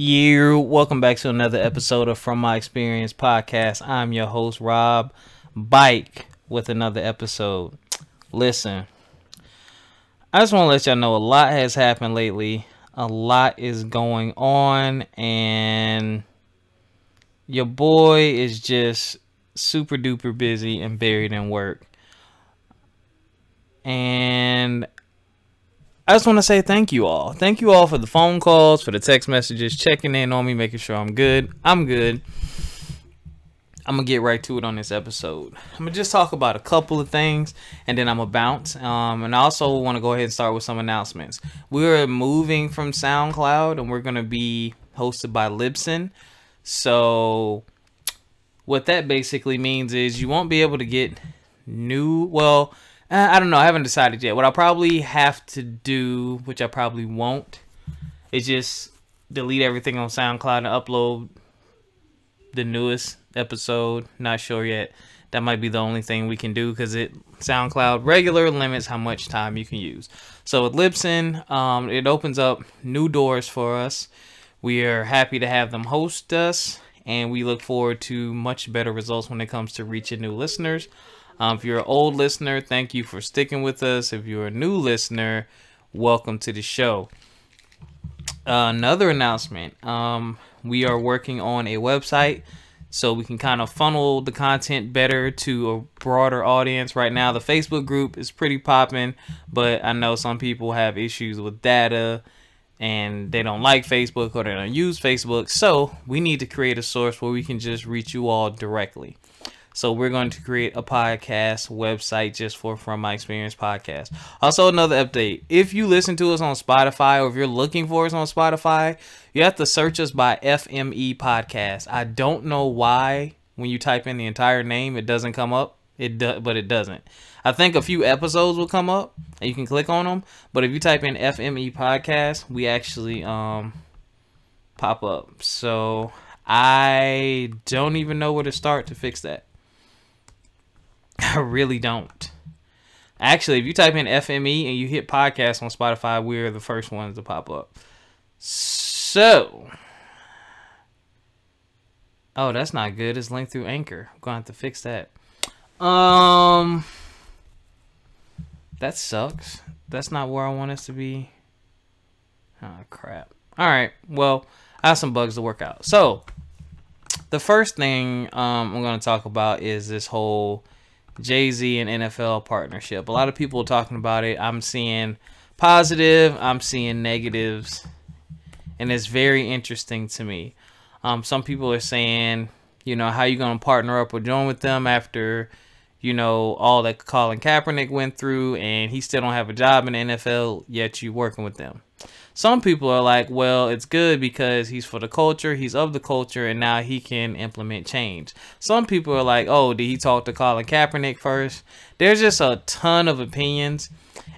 Welcome back to another episode of From My Experience podcast. I'm your host, Rob Bike, with another episode. Listen, I just want to let y'all know a lot has happened lately. A lot is going on, and your boy is just super duper busy and buried in work. And I just want to say thank you all. Thank you all for the phone calls, for the text messages, checking in on me, making sure I'm good. I'm good. I'm going to get right to it on this episode. I'm going to just talk about a couple of things, and then I'm going to bounce. And I also want to go ahead and start with some announcements. We're moving from SoundCloud, and we're going to be hosted by Libsyn. So what that basically means is you won't be able to get I don't know. I haven't decided yet. What I'll probably have to do, which I probably won't, is just delete everything on SoundCloud and upload the newest episode. Not sure yet. That might be the only thing we can do because SoundCloud regular limits how much time you can use. So with Libsyn, it opens up new doors for us. We are happy to have them host us, and we look forward to much better results when it comes to reaching new listeners. If you're an old listener, thank you for sticking with us. If you're a new listener, welcome to the show. Another announcement. We are working on a website so we can kind of funnel the content better to a broader audience. Right now, the Facebook group is pretty popping, but I know some people have issues with data and they don't like Facebook or they don't use Facebook. So we need to create a source where we can just reach you all directly. So we're going to create a podcast website just for From My Experience podcast. Also, another update. If you listen to us on Spotify, or if you're looking for us on Spotify, you have to search us by FME podcast. I don't know why when you type in the entire name, it doesn't come up. But it doesn't. I think a few episodes will come up and you can click on them. But if you type in FME podcast, we actually pop up. So I don't even know where to start to fix that. I really don't. Actually, if you type in FME and you hit podcast on Spotify, we're the first ones to pop up. So, oh, that's not good. It's linked through Anchor. I'm gonna have to fix that. That sucks. That's not where I want us to be. Oh, crap. All right. Well, I have some bugs to work out. So, the first thing I'm going to talk about is this whole Jay-Z and NFL partnership. A lot of people are talking about it. I'm seeing positive, I'm seeing negatives, and it's very interesting to me. Some people are saying, how you going to partner up or join with them after, all that Colin Kaepernick went through and he still don't have a job in the NFL, yet you working with them. Some people are like, well, it's good because he's for the culture, he's of the culture, and now he can implement change. Some people are like, oh, did he talk to Colin Kaepernick first? There's just a ton of opinions,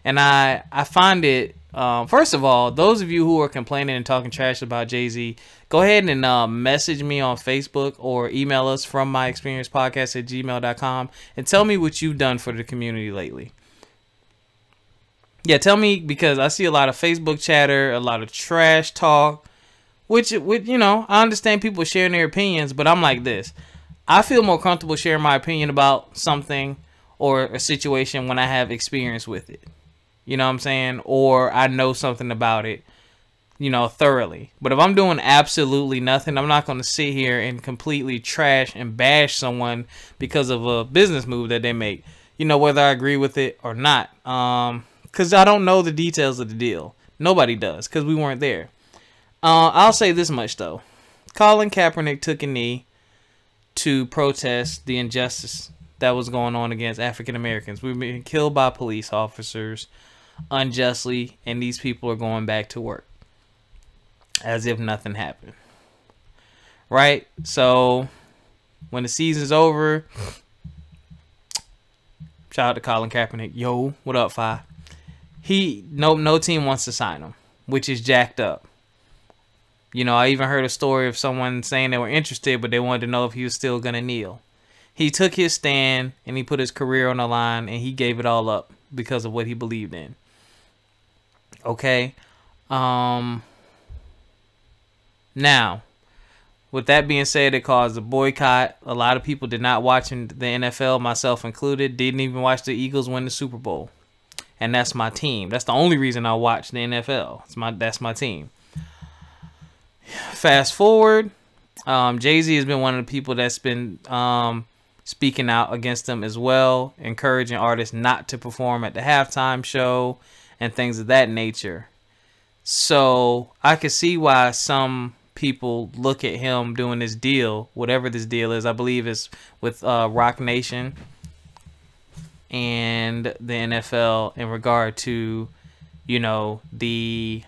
and I find it, first of all, those of you who are complaining and talking trash about Jay-Z, go ahead and message me on Facebook or email us from myexperiencepodcast@gmail.com and tell me what you've done for the community lately. Yeah, tell me, because I see a lot of Facebook chatter, a lot of trash talk, which I understand people sharing their opinions, but I'm like this. I feel more comfortable sharing my opinion about something or a situation when I have experience with it. You know what I'm saying? Or I know something about it, thoroughly. But if I'm doing absolutely nothing, I'm not going to sit here and completely trash and bash someone because of a business move that they make, whether I agree with it or not. Because I don't know the details of the deal. Nobody does, because we weren't there. I'll say this much, though. Colin Kaepernick took a knee to protest the injustice that was going on against African Americans. We've been killed by police officers unjustly, and these people are going back to work as if nothing happened. Right? So, when the season's over, shout out to Colin Kaepernick. Yo, what up, Fi? No team wants to sign him, which is jacked up. I even heard a story of someone saying they were interested, but they wanted to know if he was still going to kneel. He took his stand and he put his career on the line and he gave it all up because of what he believed in. Okay. Now, with that being said, it caused a boycott. A lot of people did not watch the NFL, myself included. Didn't even watch the Eagles win the Super Bowl. And that's my team. That's the only reason I watch the NFL. That's my team. Fast forward, Jay-Z has been one of the people that's been speaking out against them as well, encouraging artists not to perform at the halftime show and things of that nature. So I could see why some people look at him doing this deal, whatever this deal is. I believe it's with Rock Nation and the NFL in regard to, you know, the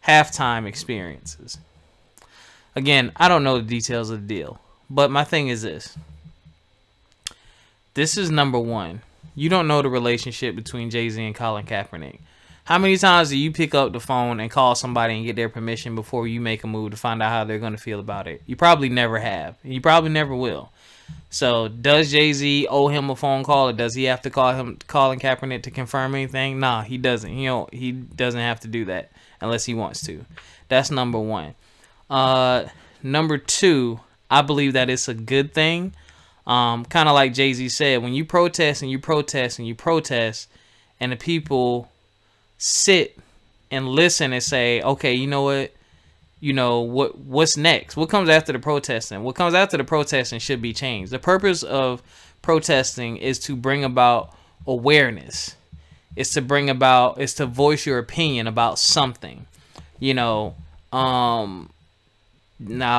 halftime experiences. Again, I don't know the details of the deal, but my thing is this. This is number one. You don't know the relationship between Jay-Z and Colin Kaepernick. How many times do you pick up the phone and call somebody and get their permission before you make a move to find out how they're going to feel about it? You probably never have. You probably never will. So does Jay-Z owe him a phone call, or does he have to call Colin Kaepernick to confirm anything? Nah, he doesn't. He doesn't have to do that unless he wants to. That's number one. Number two, I believe that it's a good thing. Kind of like Jay-Z said, when you protest and you protest and you protest, and the people sit and listen and say, okay, you know what? You know, what's next? What comes after the protesting? What comes after the protesting should be changed. The purpose of protesting is to bring about awareness. It's to voice your opinion about something. You know, now,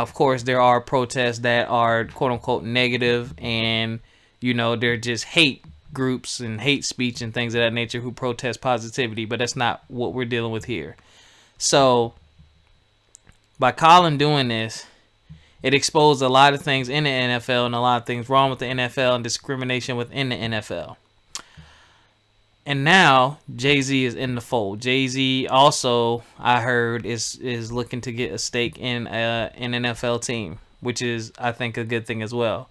of course, there are protests that are quote unquote negative, and, you know, they're just hate groups and hate speech and things of that nature who protest positivity, but that's not what we're dealing with here. So by Colin doing this, it exposed a lot of things in the NFL and a lot of things wrong with the NFL and discrimination within the NFL. And now Jay-Z is in the fold. Jay-Z also, I heard, is looking to get a stake in an NFL team, which is, I think, a good thing as well.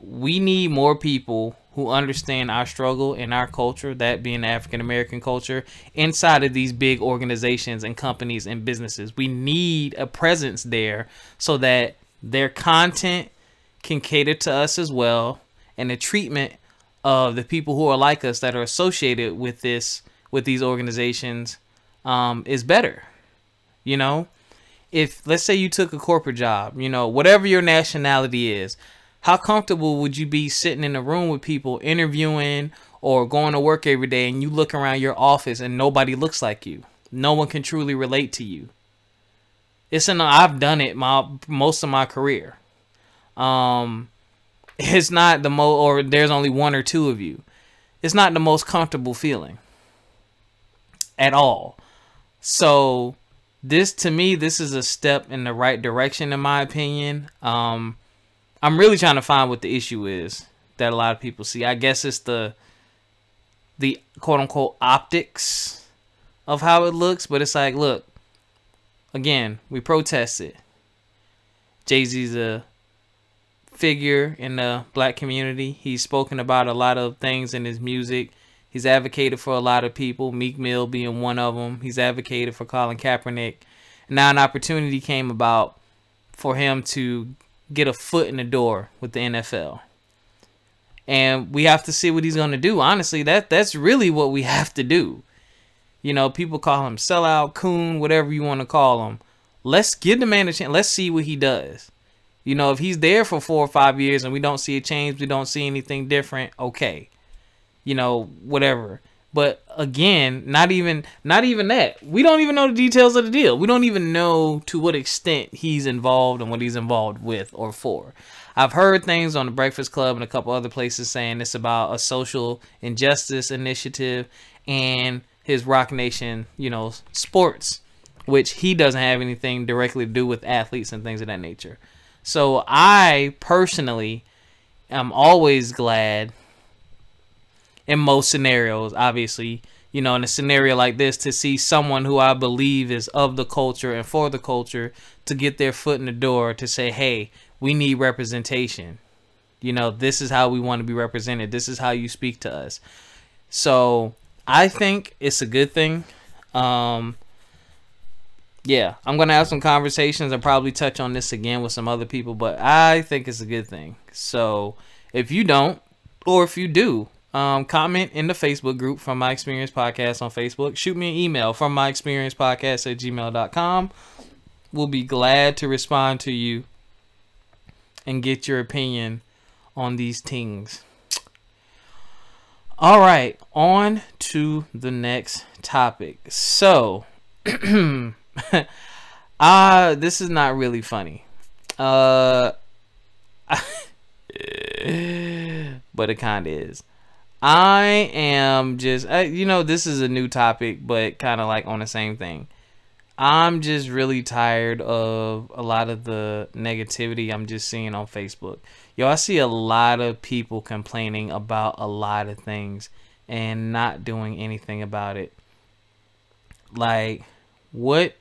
We need more people who understand our struggle and our culture, that being the African American culture, inside of these big organizations and companies and businesses. We need a presence there so that their content can cater to us as well, and the treatment of the people who are like us that are associated with these organizations is better. You know, if let's say you took a corporate job, you know, whatever your nationality is, how comfortable would you be sitting in a room with people interviewing or going to work every day, and you look around your office and nobody looks like you? No one can truly relate to you. I've done it most of my career. It's not the most, or there's only one or two of you. It's not the most comfortable feeling at all. So to me, this is a step in the right direction, in my opinion. I'm really trying to find what the issue is that a lot of people see. I guess it's the quote unquote optics of how it looks, but it's like, look, again, we protested. Jay-Z's a figure in the black community. He's spoken about a lot of things in his music. He's advocated for a lot of people, Meek Mill being one of them. He's advocated for Colin Kaepernick. Now an opportunity came about for him to get a foot in the door with the NFL. And we have to see what he's going to do. Honestly, that's really what we have to do. You know, people call him sellout, coon, whatever you want to call him. Let's give the man a chance. Let's see what he does. You know, if he's there for 4 or 5 years and we don't see a change, we don't see anything different, okay. You know, whatever. But again, not even that. We don't even know the details of the deal. We don't even know to what extent he's involved and what he's involved with or for. I've heard things on the Breakfast Club and a couple other places saying it's about a social injustice initiative and his Rock Nation, you know, sports, which he doesn't have anything directly to do with athletes and things of that nature. So I personally am always glad in most scenarios, obviously, you know, in a scenario like this, to see someone who I believe is of the culture and for the culture to get their foot in the door to say, hey, we need representation. You know, this is how we want to be represented. This is how you speak to us. So I think it's a good thing. The yeah, I'm going to have some conversations and probably touch on this again with some other people, but I think it's a good thing. So if you don't, or if you do, comment in the Facebook group From My Experience Podcast on Facebook. Shoot me an email from myexperiencepodcast@gmail.com. We'll be glad to respond to you and get your opinion on these things. All right, on to the next topic. So, this is not really funny. But it kind of is. I am just, this is a new topic, but kind of like on the same thing. I'm just really tired of a lot of the negativity I'm just seeing on Facebook. Yo, I see a lot of people complaining about a lot of things and not doing anything about it. Like, what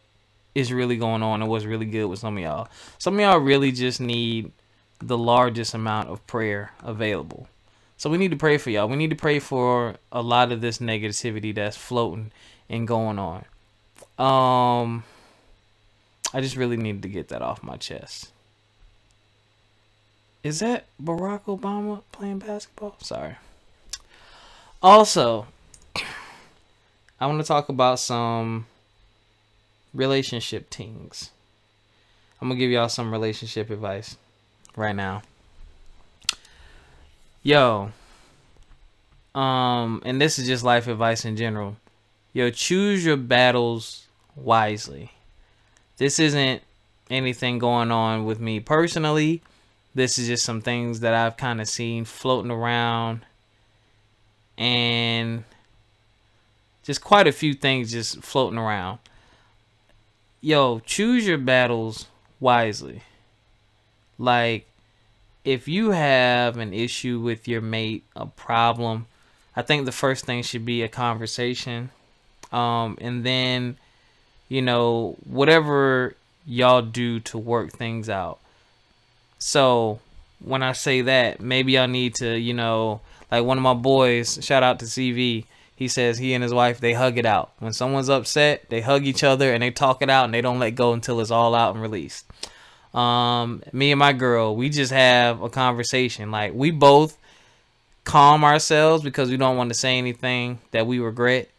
is really going on and what's really good with some of y'all? Some of y'all really just need the largest amount of prayer available. So we need to pray for y'all. We need to pray for a lot of this negativity that's floating and going on. I just really needed to get that off my chest. Is that Barack Obama playing basketball? Sorry. Also, I want to talk about some relationship things. I'm going to give y'all some relationship advice right now. Yo, and this is just life advice in general. Yo, choose your battles wisely. This isn't anything going on with me personally. This is just some things that I've kind of seen floating around, and just quite a few things just floating around. Yo, choose your battles wisely. Like, if you have an issue with your mate, a problem, I think the first thing should be a conversation. And then, whatever y'all do to work things out. So when I say that, maybe y'all need to, like one of my boys, shout out to CV. He says he and his wife, they hug it out. When someone's upset, they hug each other and they talk it out and they don't let go until it's all out and released. Me and my girl, we just have a conversation. Like, we both calm ourselves because we don't want to say anything that we regret.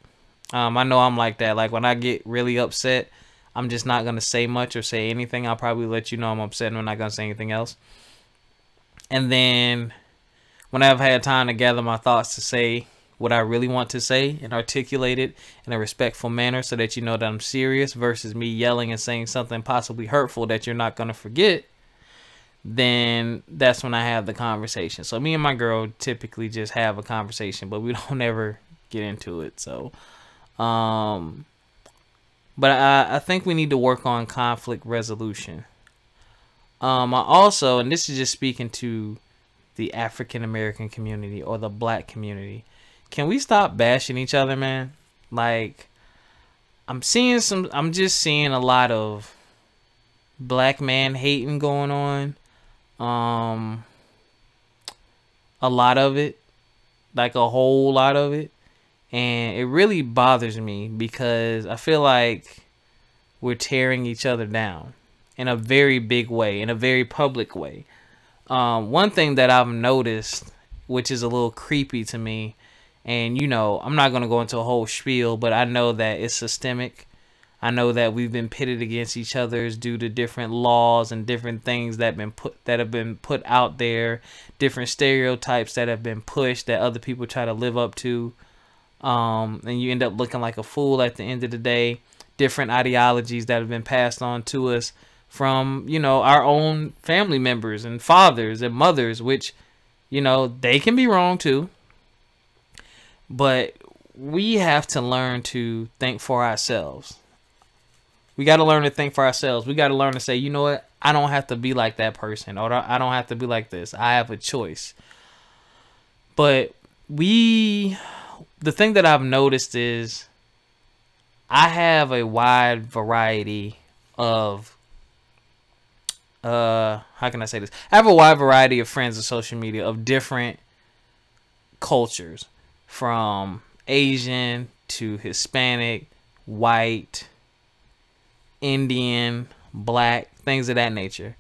I know I'm like that. Like, when I get really upset, I'm just not going to say much or say anything. I'll probably let you know I'm upset and I'm not going to say anything else. And then when I've had time to gather my thoughts to say what I really want to say and articulate it in a respectful manner so that you know that I'm serious versus me yelling and saying something possibly hurtful that you're not going to forget, then that's when I have the conversation. So me and my girl typically just have a conversation, but we don't ever get into it. So, but I think we need to work on conflict resolution. I also, and this is just speaking to the African American community or the black community, can we stop bashing each other, man? Like, I'm just seeing a lot of black man hating going on. A lot of it, like a whole lot of it. And it really bothers me because I feel like we're tearing each other down in a very big way, in a very public way. One thing that I've noticed, which is a little creepy to me, and I'm not going to go into a whole spiel, but I know that it's systemic. I know that we've been pitted against each other due to different laws and different things that have been put out there, different stereotypes that have been pushed that other people try to live up to. And you end up looking like a fool at the end of the day. Different ideologies that have been passed on to us from, our own family members and fathers and mothers, which, they can be wrong too. But we have to learn to think for ourselves. We got to learn to think for ourselves. We got to learn to say, you know what? I don't have to be like that person, or I don't have to be like this. I have a choice. But the thing that I've noticed is I have a wide variety of, how can I say this? I have a wide variety of friends on social media of different cultures, from Asian to Hispanic, white, Indian, black, things of that nature.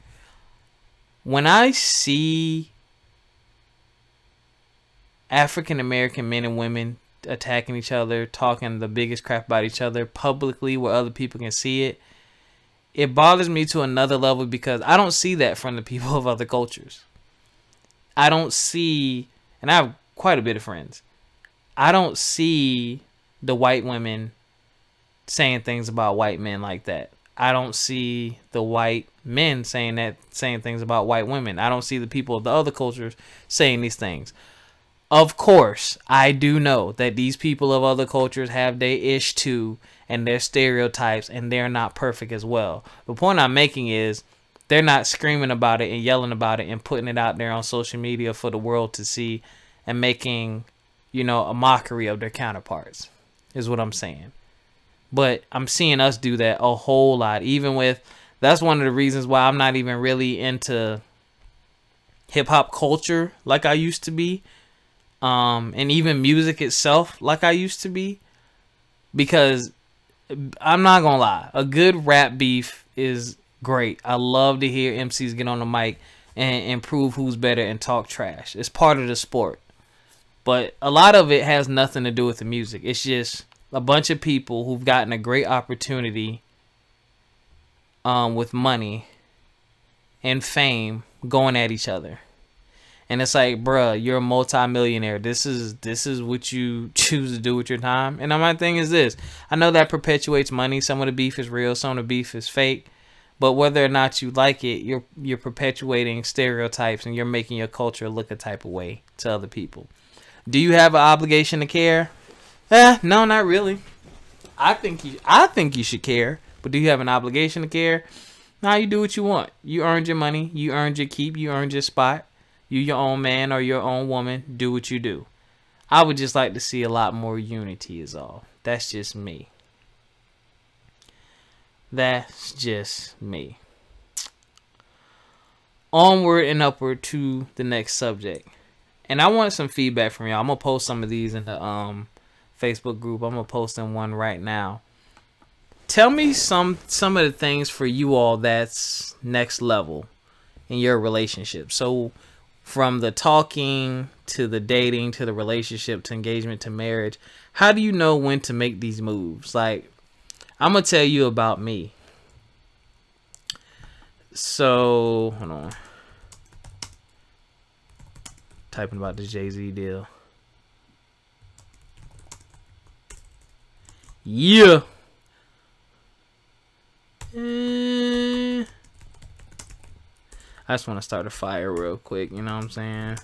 When I see African American men and women attacking each other, talking the biggest crap about each other publicly where other people can see it, it bothers me to another level because I don't see that from the people of other cultures. I don't see, and I have quite a bit of friends, I don't see the white women saying things about white men like that. I don't see the white men saying things about white women. I don't see the people of the other cultures saying these things. Of course, I do know that these people of other cultures have their ish too and their stereotypes, and they're not perfect as well. The point I'm making is they're not screaming about it and yelling about it and putting it out there on social media for the world to see and making, a mockery of their counterparts, is what I'm saying. But I'm seeing us do that a whole lot. That's one of the reasons why I'm not even really into hip hop culture like I used to be. And even music itself like I used to be. Because I'm not gonna lie, a good rap beef is great. I love to hear MCs get on the mic and prove who's better and talk trash. It's part of the sport. But a lot of it has nothing to do with the music. It's just a bunch of people who've gotten a great opportunity with money and fame going at each other. And it's like, bruh, you're a multi-millionaire. This is what you choose to do with your time. And my thing is this. I know that perpetuates money. Some of the beef is real. Some of the beef is fake. But whether or not you like it, you're perpetuating stereotypes and you're making your culture look a type of way to other people. Do you have an obligation to care? No, not really. I think you should care. But do you have an obligation to care? Nah, you do what you want. You earned your money. You earned your keep. You earned your spot. You your own man or your own woman. Do what you do. I would just like to see a lot more unity is all. That's just me. That's just me. Onward and upward to the next subject. And I want some feedback from y'all. I'm going to post some of these in the Facebook group. I'm going to post in one right now. Tell me some of the things for you all that's next level in your relationship. So from the talking to the dating to the relationship to engagement to marriage, how do you know when to make these moves? Like, I'm going to tell you about me. So, hold on. Typing about the Jay-Z deal. Yeah. I just want to start a fire real quick, you know what I'm saying?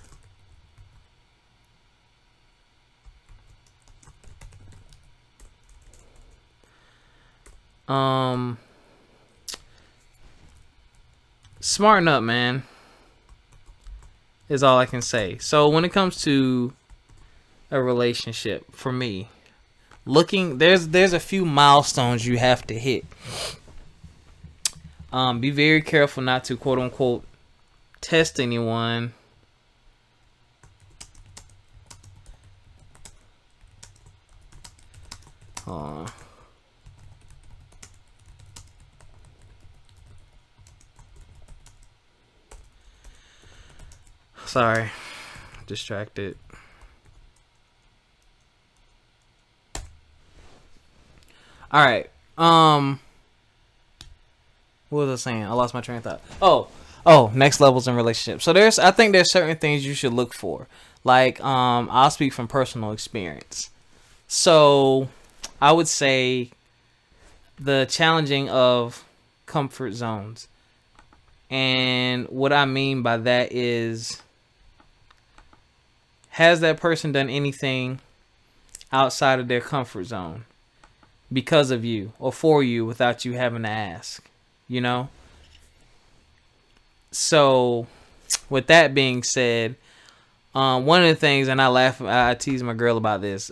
Smarten up, man, is all I can say. So when it comes to a relationship, for me, there's a few milestones you have to hit. Be very careful not to quote unquote test anyone. Sorry, distracted. All right. What was I saying? I lost my train of thought. Oh, next levels in relationships. So I think there's certain things you should look for. Like, I'll speak from personal experience. So I would say the challenging of comfort zones. And what I mean by that is, has that person done anything outside of their comfort zone because of you or for you without you having to ask? You know? So with that being said, one of the things, and I tease my girl about this.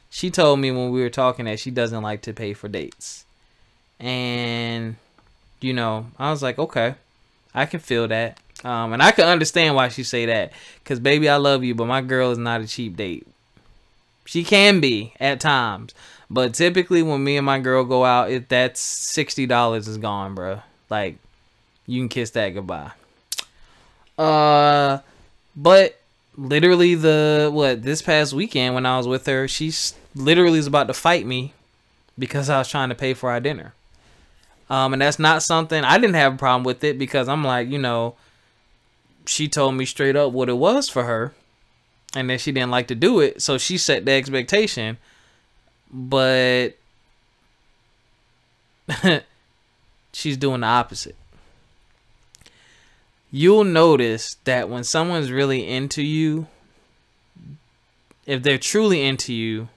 She told me when we were talking that she doesn't like to pay for dates. And, I was like, okay, I can feel that. And I can understand why she say that. Because, baby, I love you, but my girl is not a cheap date. She can be at times. But typically when me and my girl go out, that's $60 is gone, bro. Like, you can kiss that goodbye. But literally this past weekend when I was with her, she literally was about to fight me because I was trying to pay for our dinner. And that's not something, I didn't have a problem with it because I'm like, she told me straight up what it was for her and that she didn't like to do it. So she set the expectation, but she's doing the opposite. You'll notice that when someone's really into you, if they're truly into you,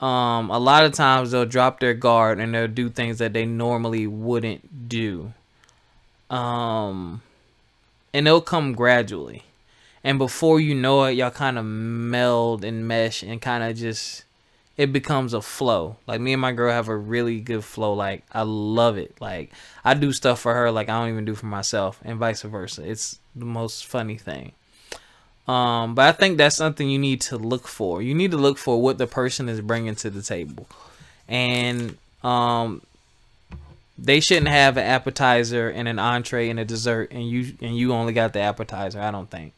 a lot of times they'll drop their guard and they'll do things that they normally wouldn't do. And they'll come gradually. And before you know it, y'all kind of meld and mesh and kind of just, it becomes a flow. Like me and my girl have a really good flow. Like I love it. Like I do stuff for her like I don't even do for myself and vice versa. It's the most funny thing. But I think that's something you need to look for. You need to look for what the person is bringing to the table. And they shouldn't have an appetizer and an entree and a dessert and you only got the appetizer, I don't think.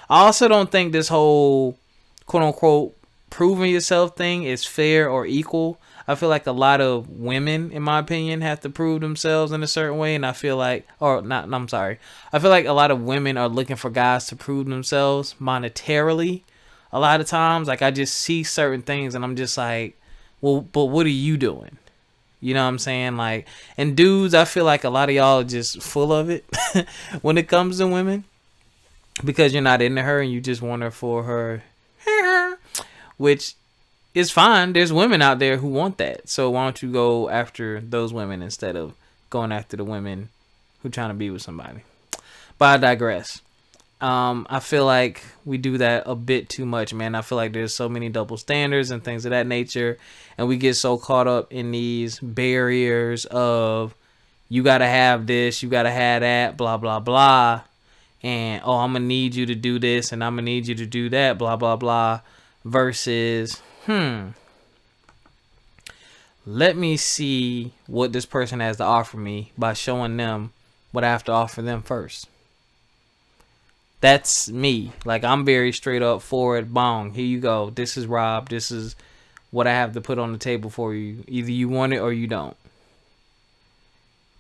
I also don't think this whole quote unquote proving yourself thing is fair or equal. I feel like a lot of women, in my opinion, have to prove themselves in a certain way, and I feel like, I feel like a lot of women are looking for guys to prove themselves monetarily. A lot of times, like I just see certain things, and I'm just like, well, but what are you doing? You know what I'm saying? Like, and dudes, I feel like a lot of y'all are just full of it when it comes to women, because you're not into her and you just want her for her, which is fine. There's women out there who want that. So why don't you go after those women instead of going after the women who trying to be with somebody? But I digress. I feel like we do that a bit too much, man. I feel like there's so many double standards and things of that nature. And we get so caught up in these barriers of you got to have this, you got to have that, blah, blah, blah. And, oh, I'm going to need you to do this and I'm going to need you to do that, blah, blah, blah. Versus, let me see what this person has to offer me by showing them what I have to offer them first. That's me. Like, I'm very straight up forward. Bong, here you go. This is Rob. This is what I have to put on the table for you. Either you want it or you don't.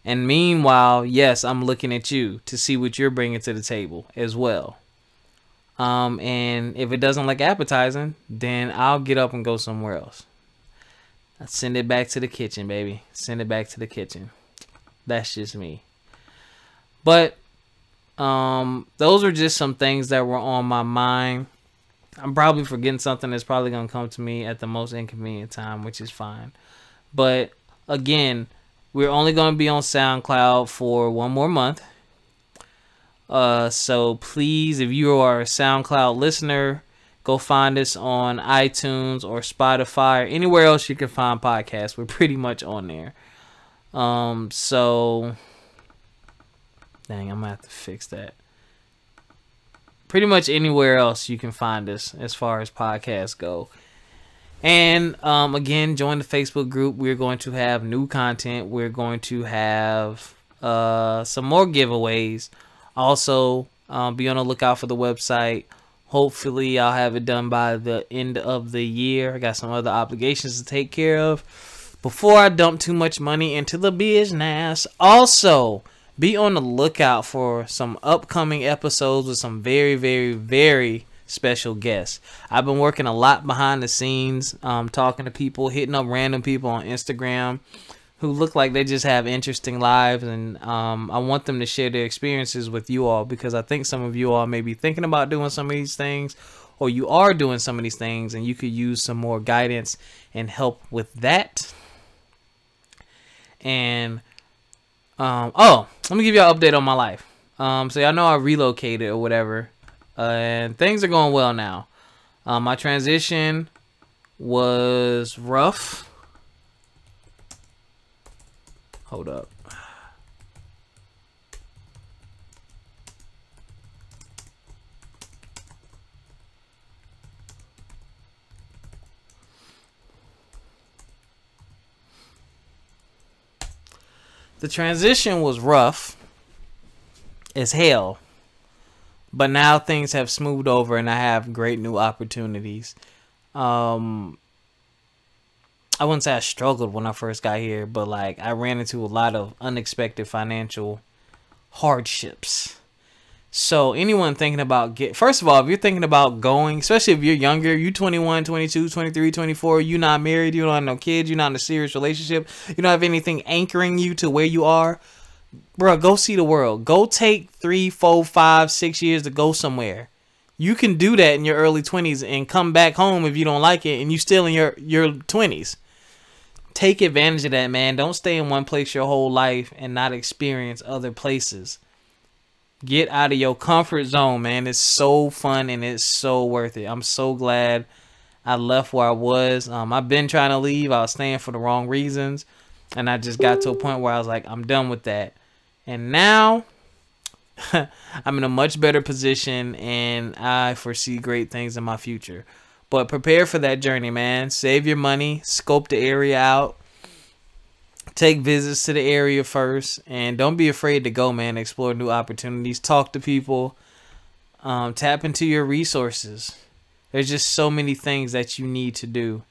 And meanwhile, yes, I'm looking at you to see what you're bringing to the table as well. And if it doesn't look appetizing, then I'll get up and go somewhere else. I send it back to the kitchen, baby. Send it back to the kitchen. That's just me. But those are just some things that were on my mind. I'm probably forgetting something that's probably going to come to me at the most inconvenient time, which is fine. But again, we're only going to be on SoundCloud for one more month. So please, if you are a SoundCloud listener, go find us on iTunes or Spotify or anywhere else you can find podcasts. We're pretty much on there. So dang, I'm gonna have to fix that. Pretty much anywhere else you can find us as far as podcasts go. And again, join the Facebook group. We're going to have new content. We're going to have some more giveaways. Also, be on the lookout for the website. Hopefully, I'll have it done by the end of the year. I got some other obligations to take care of before I dump too much money into the business. Also, be on the lookout for some upcoming episodes with some very, very, very special guests. I've been working a lot behind the scenes, talking to people, hitting up random people on Instagram who look like they just have interesting lives, and I want them to share their experiences with you all, because I think some of you all may be thinking about doing some of these things, or you are doing some of these things, and you could use some more guidance and help with that. And let me give you an update on my life. So y'all know I relocated or whatever, and things are going well now. My transition was rough. Hold up. The transition was rough as hell, but now things have smoothed over and I have great new opportunities. I wouldn't say I struggled when I first got here, but like I ran into a lot of unexpected financial hardships. So anyone thinking about first of all, if you're thinking about going, especially if you're younger, you 21, 22, 23, 24, you're not married, you don't have no kids, you're not in a serious relationship, you don't have anything anchoring you to where you are, bro, go see the world. Go take 3, 4, 5, 6 years to go somewhere. You can do that in your early 20s and come back home if you don't like it and you still in your 20s. Take advantage of that, man. Don't stay in one place your whole life and not experience other places. Get out of your comfort zone, man. It's so fun and it's so worth it. I'm so glad I left where I was. I've been trying to leave. I was staying for the wrong reasons. And I just got to a point where I was like, I'm done with that. And now I'm in a much better position and I foresee great things in my future. But prepare for that journey, man. Save your money. Scope the area out. Take visits to the area first, and don't be afraid to go, man. Explore new opportunities, talk to people, tap into your resources. There's just so many things that you need to do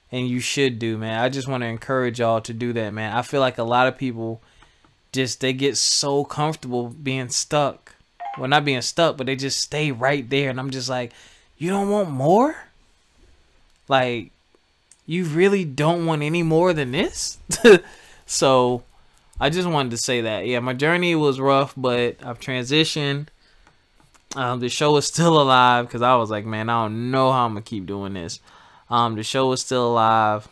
and you should do, man. I just want to encourage y'all to do that, man. I feel like a lot of people they get so comfortable being stuck. Well, not being stuck, but they just stay right there, and I'm just like, you don't want more? Like, you really don't want any more than this? So I just wanted to say that. Yeah, my journey was rough, but I've transitioned. The show is still alive because I was like, man, I don't know how I'm going to keep doing this. The show is still alive.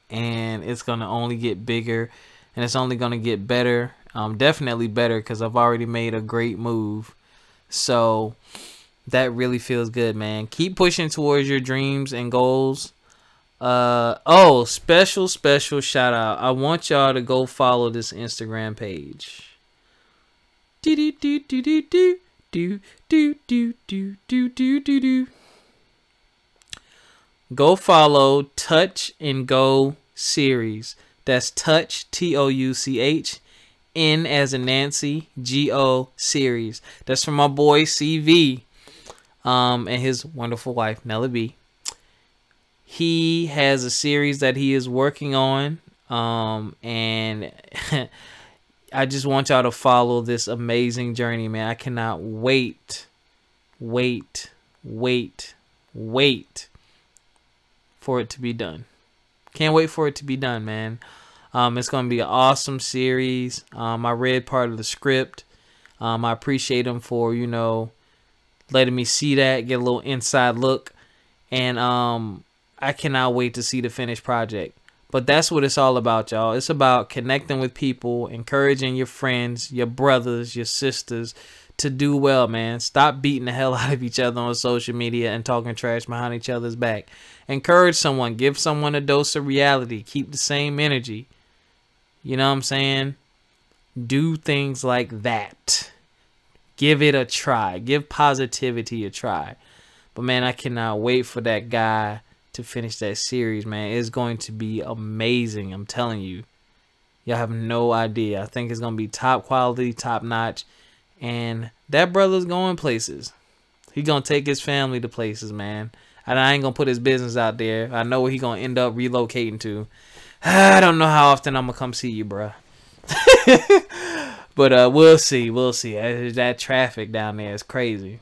And it's going to only get bigger. And it's only going to get better. Definitely better because I've already made a great move. So that really feels good, man. Keep pushing towards your dreams and goals. Special shout out. I want y'all to go follow this Instagram page. Go follow Touch and Go series. That's Touch, TOUCH, N as in Nancy, GO series. That's from my boy CV, and his wonderful wife Nella B. He has a series that he is working on, and I just want y'all to follow this amazing journey, man. I cannot wait for it to be done. Can't wait for it to be done, man. It's going to be an awesome series. I read part of the script. I appreciate him for, letting me see that, get a little inside look. And I cannot wait to see the finished project. But that's what it's all about, y'all. It's about connecting with people, encouraging your friends, your brothers, your sisters to do well, man. Stop beating the hell out of each other on social media and talking trash behind each other's back. Encourage someone. Give someone a dose of reality. Keep the same energy. You know what I'm saying? Do things like that. Give it a try. Give positivity a try. But, man, I cannot wait for that guy to finish that series, man. It's going to be amazing. I'm telling you. Y'all have no idea. I think it's going to be top quality, top notch. And that brother's going places. He going to take his family to places, man. And I ain't going to put his business out there. I know where he going to end up relocating to. I don't know how often I'm going to come see you, bruh. But we'll see. We'll see. That traffic down there is crazy.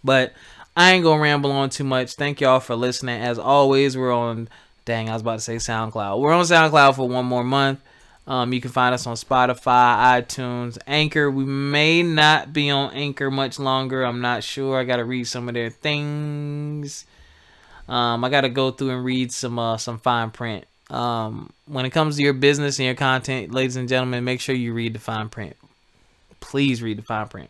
But I ain't going to ramble on too much. Thank y'all for listening. As always, we're on... Dang, I was about to say SoundCloud. We're on SoundCloud for one more month. You can find us on Spotify, iTunes, Anchor. We may not be on Anchor much longer. I'm not sure. I got to read some of their things. I got to go through and read some fine print. When it comes to your business and your content, ladies and gentlemen, make sure you read the fine print. Please read the fine print.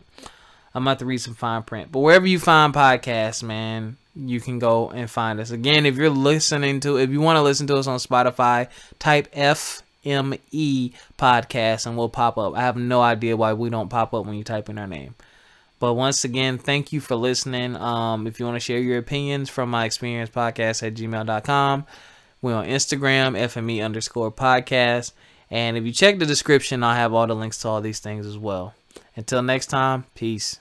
I'm about to read some fine print. But wherever you find podcasts, man, you can go and find us. Again, if you want to listen to us on Spotify, type FME podcast and we'll pop up. I have no idea why we don't pop up when you type in our name. But once again, thank you for listening. If you want to share your opinions from my experience podcast at gmail.com. We're on Instagram, FME_podcast. And if you check the description, I'll have all the links to all these things as well. Until next time, peace.